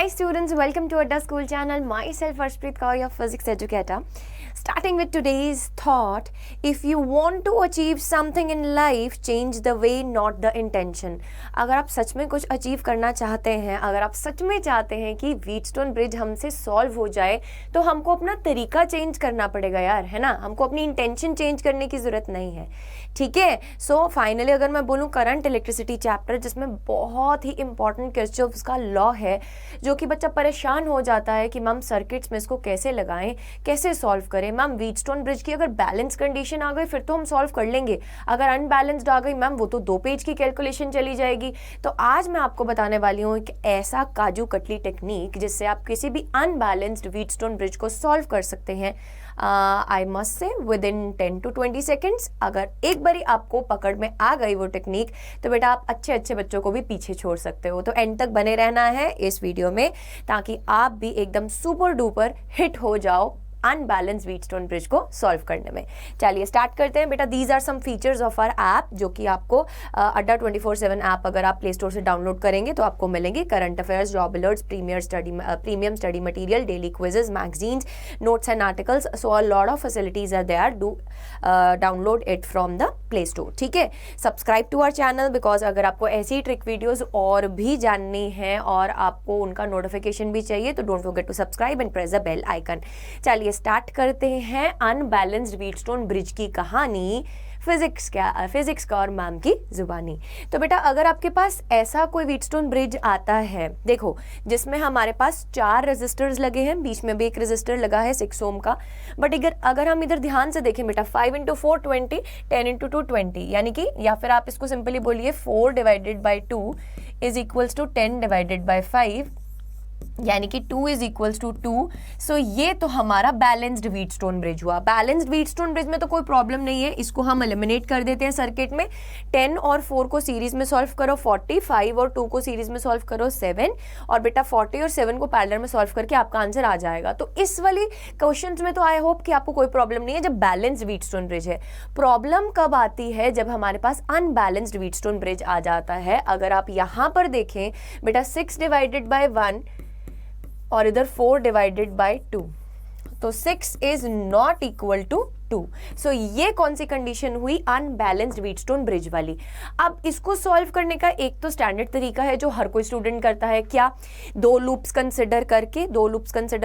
Hi students, welcome to Adda School channel. Myself Arshpreet Kaur, your physics educator. Starting with today's thought, if you want to achieve something in life, change the way, not the intention. अगर आप सच में कुछ achieve करना चाहते हैं, अगर आप सच में चाहते हैं कि व्हीटस्टोन ब्रिज हमसे सॉल्व हो जाए, तो हमको अपना तरीका चेंज करना पड़ेगा यार, है ना. हमको अपनी इंटेंशन चेंज करने की ज़रूरत नहीं है, ठीक है. सो फाइनली अगर मैं बोलूँ करंट इलेक्ट्रिसिटी चैप्टर, जिसमें बहुत ही इंपॉर्टेंट किरचॉफ्स का लॉ है, जो कि बच्चा परेशान हो जाता है कि मैम सर्किट्स में इसको कैसे लगाएं, कैसे सॉल्व करें. मैम व्हीटस्टोन ब्रिज की अगर बैलेंस कंडीशन आ गई फिर तो हम सॉल्व कर लेंगे, अगर अनबैलेंस्ड आ गई मैम वो तो 2 पेज की कैलकुलेशन चली जाएगी. तो आज मैं आपको बताने वाली हूँ एक ऐसा काजू कतली टेक्निक जिससे आप किसी भी अनबैलेंस्ड व्हीटस्टोन ब्रिज को सॉल्व कर सकते हैं. I must say with in 10 to 20 seconds. अगर एक बारी आपको पकड़ में आ गई वो टेक्निक तो बेटा आप अच्छे अच्छे बच्चों को भी पीछे छोड़ सकते हो. तो एंड तक बने रहना है इस वीडियो में ताकि आप भी एकदम सुपर डुपर हिट हो जाओ अनबैलेंस व्हीटस्टोन ब्रिज को सॉल्व करने में. चलिए स्टार्ट करते हैं बेटा. These are some features of our app जो कि आपको अड्डा 24/7 ऐप अगर आप प्ले स्टोर से डाउनलोड करेंगे तो आपको मिलेंगे. Current affairs, job alerts, premium study material, daily quizzes, magazines, notes and articles. So a lot of facilities are there. Do download it from the play store, ठीक है. Subscribe to our channel because अगर आपको ऐसी trick videos और भी जाननी है और आपको उनका नोटिफिकेशन भी चाहिए तो don't forget to subscribe and press the bell icon. चलिए स्टार्ट करते हैं अनबैलेंस्ड व्हीटस्टोन ब्रिज की कहानी फिजिक्स का और मैम की जुबानी. तो बेटा अगर आपके पास ऐसा कोई व्हीटस्टोन ब्रिज आता है, देखो, जिसमें हमारे पास 4 रेजिस्टर्स लगे हैं, बीच में भी एक रेजिस्टर लगा है 6 ओम का. बट अगर हम इधर ध्यान से देखें बेटा, 5 × 4 20, 10 × 2 20, यानी कि या फिर आप इसको सिंपली बोलिए 4 / 2 इज इक्वल्स टू 10 / 5, यानी कि 2 इज इक्वल्स टू 2. सो ये तो हमारा बैलेंस्ड व्हीटस्टोन ब्रिज हुआ. बैलेंस्ड व्हीटस्टोन ब्रिज में तो कोई प्रॉब्लम नहीं है, इसको हम एलिमिनेट कर देते हैं सर्किट में. 10 और 4 को सीरीज में सॉल्व करो 40, 5 और 2 को सीरीज में सॉल्व करो 7, और बेटा 40 और 7 को पैरेलल में सॉल्व करके आपका आंसर आ जाएगा. तो इस वाली क्वेश्चंस में तो आई होप कि आपको कोई प्रॉब्लम नहीं है जब बैलेंस्ड व्हीटस्टोन ब्रिज है. प्रॉब्लम कब आती है? जब हमारे पास अनबैलेंस्ड व्हीटस्टोन ब्रिज आ जाता है. अगर आप यहां पर देखें बेटा 6 / 1 और इधर 4 / 2, तो 6 इज नॉट इक्वल टू 2. सो ये कौन सी कंडीशन हुई? अनबैलेंस्ड व्हीटस्टोन ब्रिज वाली. अब इसको सॉल्व करने का एक तो स्टैंडर्ड तरीका है जो हर कोई स्टूडेंट करता है. क्या? 2 लूप्स कंसिडर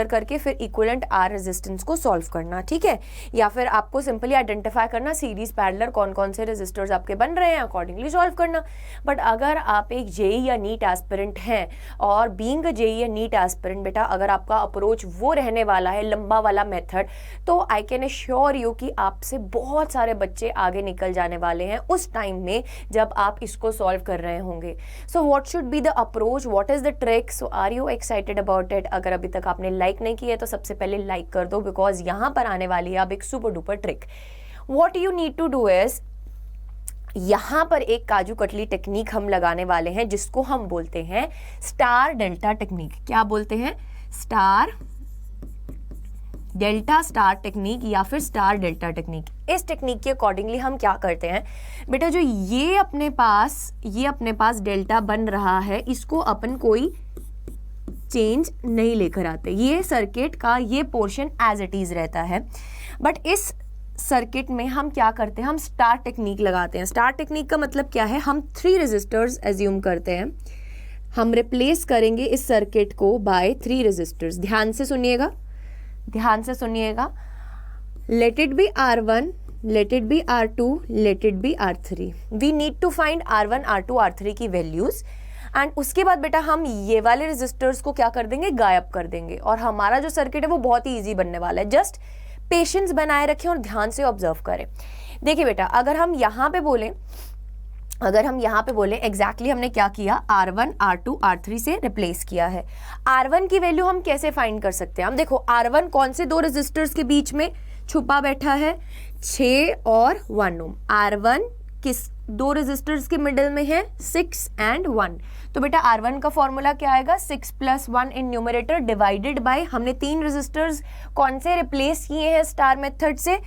करके फिर इक्विवेलेंट आर रेजिस्टेंस को सॉल्व करना, ठीक है. या फिर आपको सिंपली आइडेंटिफाई करना सीरीज पैरेलल कौन कौन से रेजिस्टर्स आपके बन रहे हैं, अकॉर्डिंगली सॉल्व करना. बट अगर आप एक जेई या नीट एस्पिरेंट हैं, और बीइंग अ जेई या नीट एस्पिरेंट बेटा अगर आपका अप्रोच वो रहने वाला है लंबा वाला मेथड, तो आई कैन एश्योर यू कि आपसे बहुत सारे बच्चे आगे निकल जाने वाले हैं उस टाइम में जब आप इसको सॉल्व कर रहे होंगे. So what should be the approach, what is the trick? So are you excited about it? अगर अभी तक आपने लाइक नहीं किया है तो सबसे पहले लाइक कर दो, बिकॉज यहां पर आने वाली है अब एक super duper trick. What you need to do is, यहां पर एक काजू कतली टेक्निक हम लगाने वाले हैं जिसको हम बोलते हैं स्टार डेल्टा टेक्निक. क्या बोलते हैं? स्टार डेल्टा स्टार टेक्निक या फिर स्टार डेल्टा टेक्निक. इस टेक्निक के अकॉर्डिंगली हम क्या करते हैं बेटा, जो ये अपने पास डेल्टा बन रहा है इसको अपन कोई चेंज नहीं लेकर आते. ये सर्किट का ये पोर्शन एज इट इज रहता है. बट इस सर्किट में हम क्या करते हैं? हम स्टार टेक्निक लगाते हैं. स्टार टेक्निक का मतलब क्या है? हम 3 रेजिस्टर्स एज्यूम करते हैं. हम रिप्लेस करेंगे इस सर्किट को बाय 3 रेजिस्टर्स. ध्यान से सुनिएगा. Let it be R1, let it be R2, let it be R3. We need to find R1, R2, R3 की वैल्यूज. एंड उसके बाद बेटा हम ये वाले रेजिस्टर्स को क्या कर देंगे? गायब कर देंगे. और हमारा जो सर्किट है वो बहुत ही ईजी बनने वाला है. जस्ट पेशेंस बनाए रखें और ध्यान से ऑब्जर्व करें. देखिए बेटा अगर हम यहाँ पे बोलें एग्जैक्टली हमने क्या किया? R1, R2, R3 से रिप्लेस किया है. R1 की वैल्यू हम कैसे फाइंड कर सकते हैं? हम देखो R1 कौन से 2 रेजिस्टर्स के बीच में छुपा बैठा है? 6 और 1 ओम. R1 किस 2 रेजिस्टर्स के मिडिल में है? 6 and 1. तो बेटा R1 का फॉर्मूला क्या आएगा? 6 + 1 इन न्यूमरेटर डिवाइडेड बाय, हमने 3 रेजिस्टर्स कौन से रिप्लेस किए हैं स्टार मेथड से?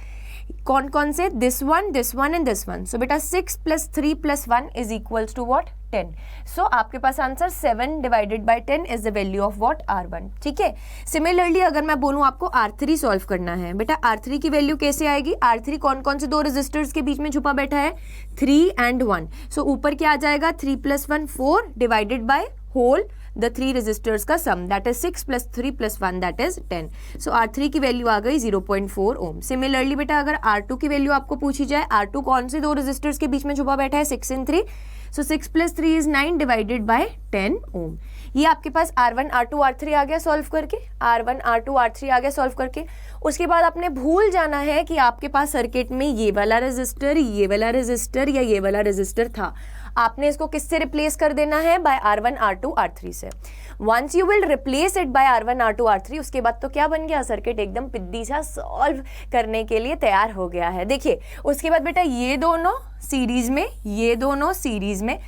कौन कौन से, this one and this one. So बेटा 6 + 3 + 1 इज इक्वल्स टू व्हाट, 10. सो आपके पास answer 7 divided by 10 is the value of what, R1. ठीक है. सिमिलरली अगर मैं बोलूं आपको R3 सॉल्व करना है, बेटा R3 की वैल्यू कैसे आएगी, R3 कौन कौन से दो रेजिस्टर्स के बीच में छुपा बैठा है, 3 and 1. सो ऊपर क्या आ जाएगा, 3 + 1 4 divided by whole the 3 resistors का sum, that is 6 + 3 + 1 that is 10. So R3 की वैल्यू आ गई 0.4 ओम. सिमिलरली बेटा अगर R2 की वैल्यू आपको पूछी जाए, R2 कौन से दो रेजिस्टर्स के बीच में छुपा बैठा है, 6 and 3. So 6 + 3 is 9 divided by 10 ओम. ये आपके पास R1 R2 R3 आ गया सॉल्व करके, R1 R2 R3 आ गया सॉल्व करके. उसके बाद आपने भूल जाना है कि आपके पास सर्किट में ये वाला रेजिस्टर, ये वाला रेजिस्टर या ये वाला रेजिस्टर था. आपने इसको किससे रिप्लेस कर देना है, बाय R1 R2 R3 से. Once you will replace it by R1 R2 R3, उसके बाद तो क्या बन गया, सर्किट एकदम पिद्दी सा सॉल्व करने के लिए तैयार हो गया है. देखिए उसके बाद बेटा ये दोनों सीरीज में, ये दोनों सीरीज में,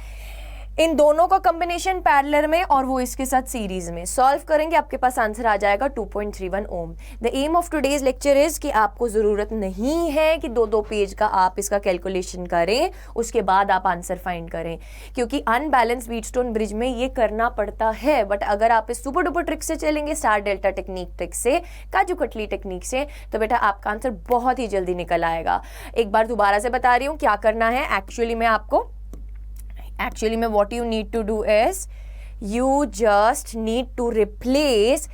इन दोनों का कॉम्बिनेशन पैरेलल में और वो इसके साथ सीरीज में सॉल्व करेंगे, आपके पास आंसर आ जाएगा 2.31 ohm. The aim of today's lecture is कि आपको जरूरत नहीं है कि दो पेज का आप इसका कैलकुलेशन करें उसके बाद आप आंसर फाइंड करें, क्योंकि अनबैलेंस व्हीटस्टोन ब्रिज में ये करना पड़ता है. बट अगर आप इस सुपर डुपर ट्रिक से चलेंगे, स्टार डेल्टा टेक्निक ट्रिक से, काजू कतली टेक्निक से, तो बेटा आपका आंसर बहुत ही जल्दी निकल आएगा. एक बार दोबारा से बता रही हूँ क्या करना है. Actually में what you need to do is you just need to replace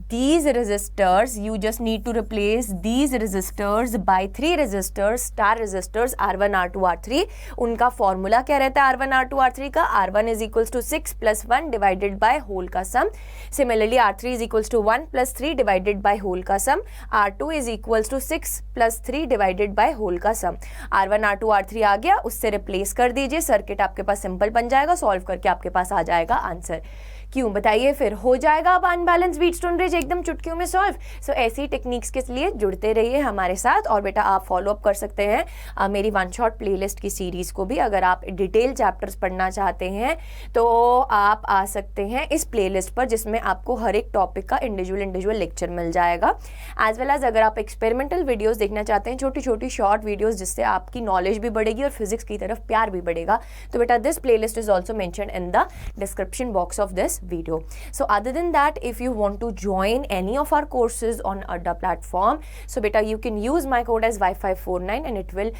these resistors, you just need to replace these resistors by 3 resistors, star resistors R1 R2 R3. उनका फॉर्मूला क्या रहता है R1 R2 R3 का, R1 is equals to 6 + 1 divided by whole का सम. Similarly R3 is equals to 1 + 3 divided by whole का सम. R2 is equals to 6 + 3 divided by whole का सम. R1 R2 R3 आ गया, उससे रिप्लेस कर दीजिए, सर्किट आपके पास सिंपल बन जाएगा, सॉल्व करके आपके पास आ जाएगा आंसर. क्यों बताइए, फिर हो जाएगा अब अनबैलेंस व्हीटस्टोन ब्रिज एकदम चुटकियों में सॉल्व. सो ऐसी टेक्निक्स के लिए जुड़ते रहिए हमारे साथ. और बेटा आप फॉलो अप कर सकते हैं मेरी वन शॉट प्लेलिस्ट की सीरीज को भी. अगर आप डिटेल चैप्टर्स पढ़ना चाहते हैं तो आप आ सकते हैं इस प्लेलिस्ट पर, जिसमें आपको हर एक टॉपिक का इंडिविजुअल लेक्चर मिल जाएगा. एज वेल एज अगर आप एक्सपेरिमेंटल वीडियोस देखना चाहते हैं, छोटी छोटी शॉर्ट वीडियोस, जिससे आपकी नॉलेज भी बढ़ेगी और फिजिक्स की तरफ प्यार भी बढ़ेगा, तो बेटा this playlist is also mentioned in the description box of this video. So other than that, if you want to join any of our courses on Adda platform, so beta you can use my code as Y549 and it will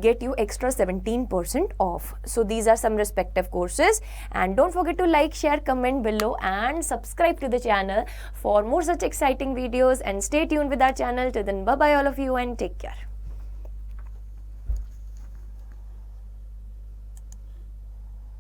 get you extra 17% off. So these are some respective courses, and don't forget to like, share, comment below and subscribe to the channel for more such exciting videos, and stay tuned with our channel. Till then, bye bye all of you and take care.